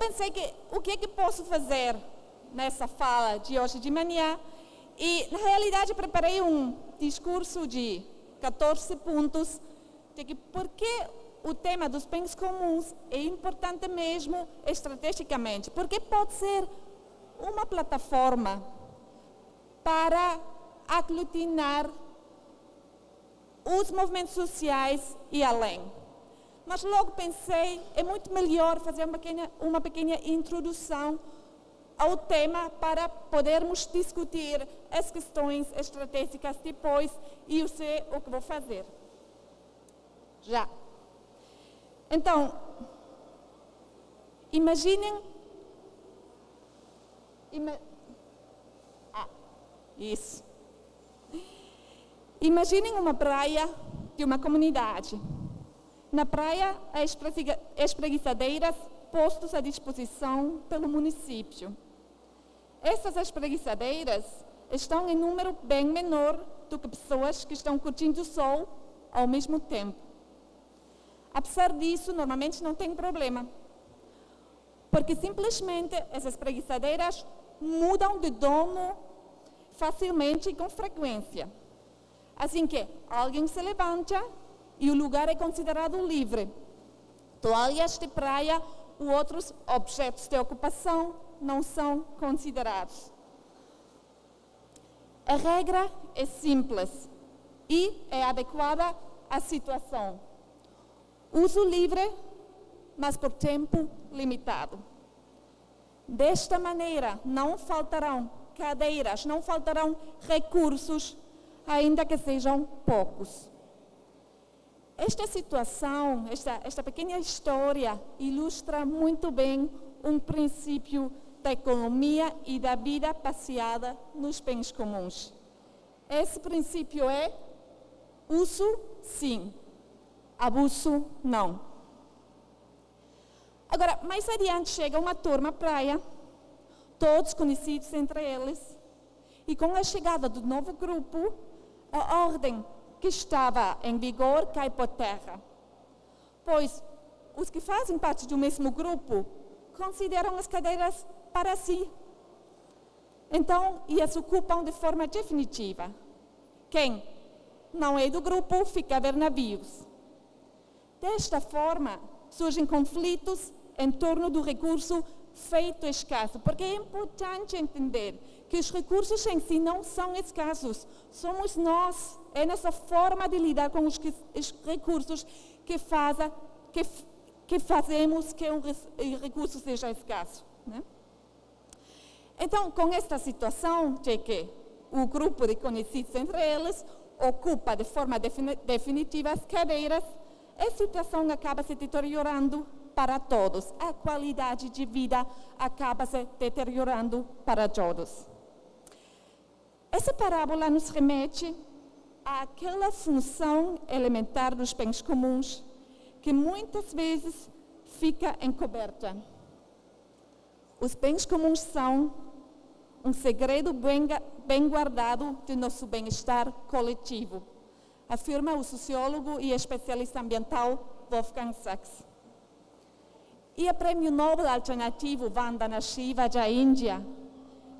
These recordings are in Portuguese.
pensei que o que é que posso fazer nessa fala de hoje de manhã, e na realidade preparei um discurso de 14 pontos de que por que o tema dos bens comuns é importante mesmo estrategicamente, porque pode ser uma plataforma para aglutinar os movimentos sociais e além. Mas logo pensei, é muito melhor fazer uma pequena introdução ao tema para podermos discutir as questões estratégicas depois, e eu sei o que vou fazer. Já. Então, imaginem... Isso. Imaginem uma praia de uma comunidade. Na praia, há espreguiçadeiras postas à disposição pelo município. Essas espreguiçadeiras estão em número bem menor do que pessoas que estão curtindo o sol ao mesmo tempo. Apesar disso, normalmente não tem problema, porque simplesmente essas espreguiçadeiras mudam de dono facilmente e com frequência. Assim que alguém se levanta e o lugar é considerado livre. Toalhas de praia ou outros objetos de ocupação não são considerados. A regra é simples e é adequada à situação. Uso livre, mas por tempo limitado. Desta maneira, não faltarão cadeiras, não faltarão recursos, ainda que sejam poucos. Esta situação, esta pequena história, ilustra muito bem um princípio da economia e da vida baseada nos bens comuns. Esse princípio é: uso, sim, abuso, não. Agora, mais adiante chega uma turma à praia, todos conhecidos entre eles, e com a chegada do novo grupo, a ordem que estava em vigor cai por terra, pois os que fazem parte do mesmo grupo consideram as cadeiras para si. Então, e as ocupam de forma definitiva. Quem não é do grupo fica a ver navios. Desta forma, surgem conflitos em torno do recurso feito escasso, porque é importante entender que os recursos em si não são escassos, somos nós, é nossa forma de lidar com os recursos que fazemos que um recurso seja escasso, né? Então, com esta situação de que o grupo de conhecidos entre eles ocupa de forma definitiva as cadeiras, a situação acaba se deteriorando para todos. A qualidade de vida acaba se deteriorando para todos. Essa parábola nos remete àquela função elementar dos bens comuns que muitas vezes fica encoberta. Os bens comuns são um segredo bem guardado de nosso bem-estar coletivo, afirma o sociólogo e especialista ambiental Wolfgang Sachs. E o Prêmio Nobel Alternativo Vandana Shiva, da Índia,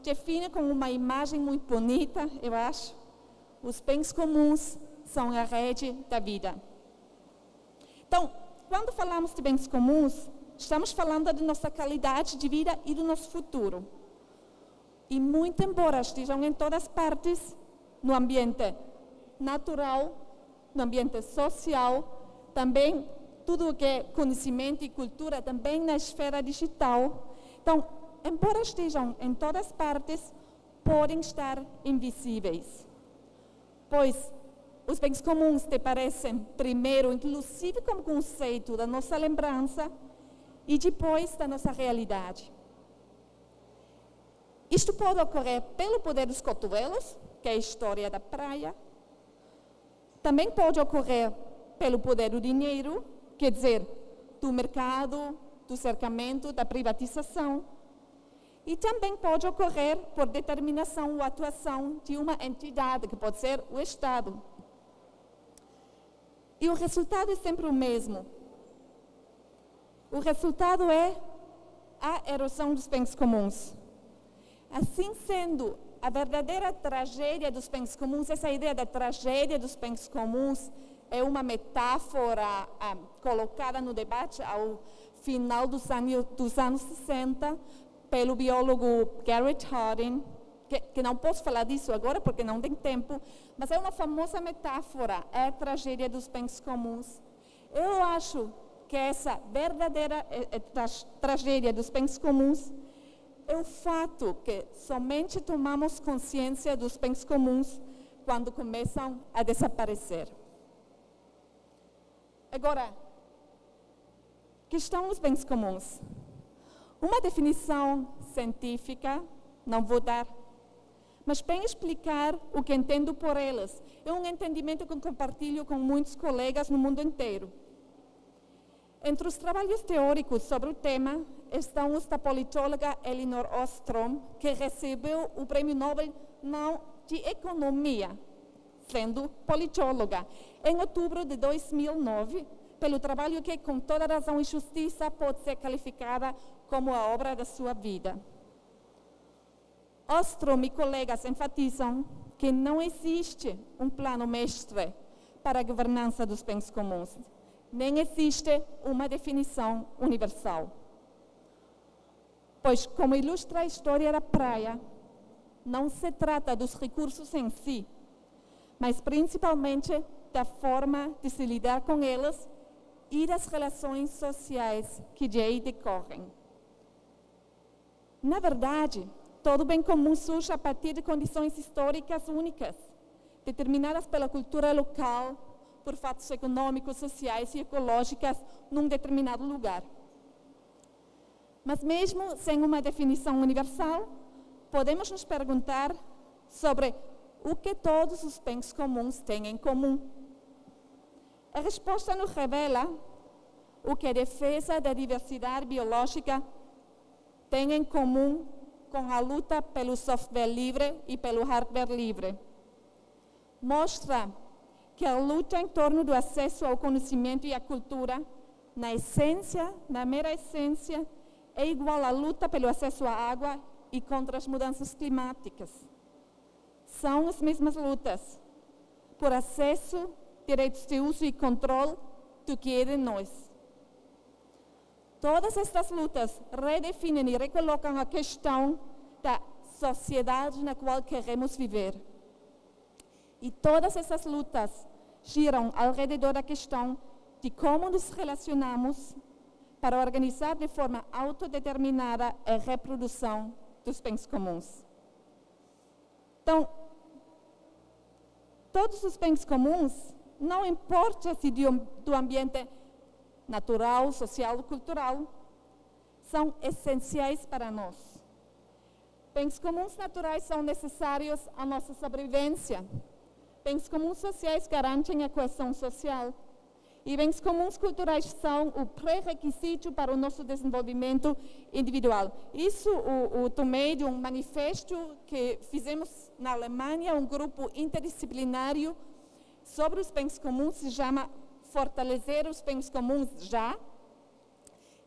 define com uma imagem muito bonita, eu acho: os bens comuns são a rede da vida. Então, quando falamos de bens comuns, estamos falando de nossa qualidade de vida e do nosso futuro. E muito embora estejam em todas partes, no ambiente natural, no ambiente social, também tudo o que é conhecimento e cultura, também na esfera digital. Então, embora estejam em todas as partes, podem estar invisíveis. Pois os bens comuns te parecem, primeiro, inclusive como conceito da nossa lembrança e depois da nossa realidade. Isto pode ocorrer pelo poder dos cotovelos, que é a história da praia. Também pode ocorrer pelo poder do dinheiro, quer dizer, do mercado, do cercamento, da privatização. E também pode ocorrer por determinação ou atuação de uma entidade, que pode ser o Estado. E o resultado é sempre o mesmo. O resultado é à erosão dos bens comuns. Assim sendo, a verdadeira tragédia dos bens comuns, essa ideia da tragédia dos bens comuns, é uma metáfora colocada no debate ao final dos anos 60 pelo biólogo Garrett Hardin, que não posso falar disso agora porque não tem tempo, mas é uma famosa metáfora, é a tragédia dos bens comuns. Eu acho que essa verdadeira tragédia dos bens comuns é o fato que somente tomamos consciência dos bens comuns quando começam a desaparecer. Agora, que estão os bens comuns? Uma definição científica, não vou dar, mas bem explicar o que entendo por elas. É um entendimento que compartilho com muitos colegas no mundo inteiro. Entre os trabalhos teóricos sobre o tema estão os da politóloga Elinor Ostrom, que recebeu o Prêmio Nobel de Economia, sendo politóloga, em outubro de 2009, pelo trabalho que, com toda razão e justiça, pode ser qualificada como a obra da sua vida. Ostrom e colegas enfatizam que não existe um plano mestre para a governança dos bens comuns, nem existe uma definição universal. Pois, como ilustra a história da praia, não se trata dos recursos em si, mas principalmente da forma de se lidar com eles e das relações sociais que de aí decorrem. Na verdade, todo bem comum surge a partir de condições históricas únicas, determinadas pela cultura local, por fatos econômicos, sociais e ecológicos num determinado lugar. Mas mesmo sem uma definição universal, podemos nos perguntar sobre o que todos os bens comuns têm em comum. A resposta nos revela o que a defesa da diversidade biológica tem em comum com a luta pelo software livre e pelo hardware livre. Mostra que a luta em torno do acesso ao conhecimento e à cultura, na essência, na mera essência, é igual à luta pelo acesso à água e contra as mudanças climáticas. São as mesmas lutas por acesso, direitos de uso e controle do que é de nós. Todas estas lutas redefinem e recolocam a questão da sociedade na qual queremos viver. E todas essas lutas giram ao redor da questão de como nos relacionamos para organizar de forma autodeterminada a reprodução dos bens comuns. Então, todos os bens comuns, não importa se do ambiente natural, social ou cultural, são essenciais para nós. Bens comuns naturais são necessários à nossa sobrevivência. Bens comuns sociais garantem a coesão social. E bens comuns culturais são o pré-requisito para o nosso desenvolvimento individual. Isso o tomei de um manifesto que fizemos na Alemanha, um grupo interdisciplinário sobre os bens comuns, se chama Fortalecer os Bens Comuns Já,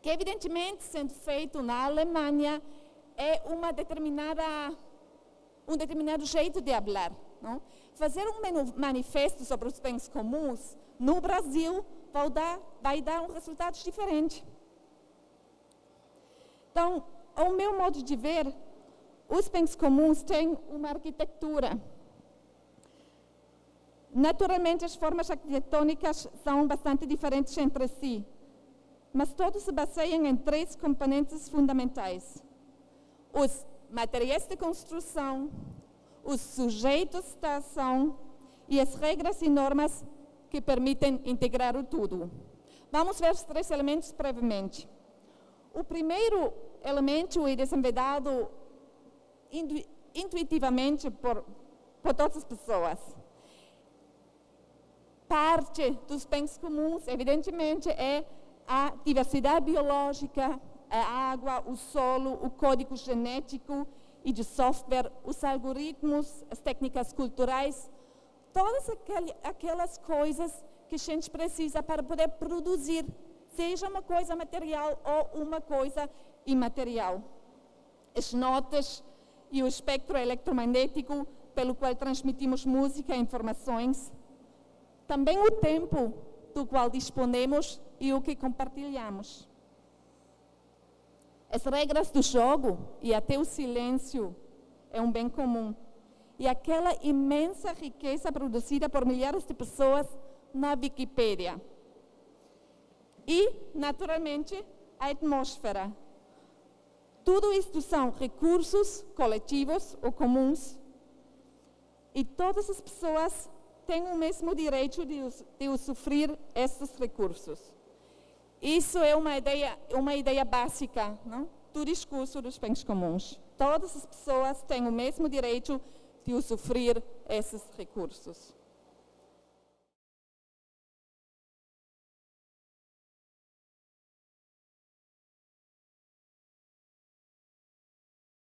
que evidentemente, sendo feito na Alemanha, é um determinado jeito de falar. Não? Fazer um manifesto sobre os bens comuns no Brasil vai dar um resultado diferente. Então, ao meu modo de ver, os bens comuns têm uma arquitetura. Naturalmente, as formas arquitetônicas são bastante diferentes entre si, mas todos se baseiam em 3 componentes fundamentais: os materiais de construção, os sujeitos da ação e as regras e normas que permitem integrar o tudo. Vamos ver os 3 elementos brevemente. O primeiro elemento é desenvolvido intuitivamente por todas as pessoas. Parte dos bens comuns, evidentemente, é a diversidade biológica, a água, o solo, o código genético e de software, os algoritmos, as técnicas culturais, todas aquelas coisas que a gente precisa para poder produzir, seja uma coisa material ou uma coisa imaterial. As notas e o espectro eletromagnético pelo qual transmitimos música e informações. Também o tempo do qual disponemos e o que compartilhamos. As regras do jogo e até o silêncio é um bem comum. E aquela imensa riqueza produzida por milhares de pessoas na Wikipédia. E, naturalmente, a atmosfera. Tudo isto são recursos coletivos ou comuns. E todas as pessoas têm o mesmo direito de usufruir esses recursos. Isso é uma ideia básica, não? Do discurso dos bens comuns. Todas as pessoas têm o mesmo direito de usufruir esses recursos.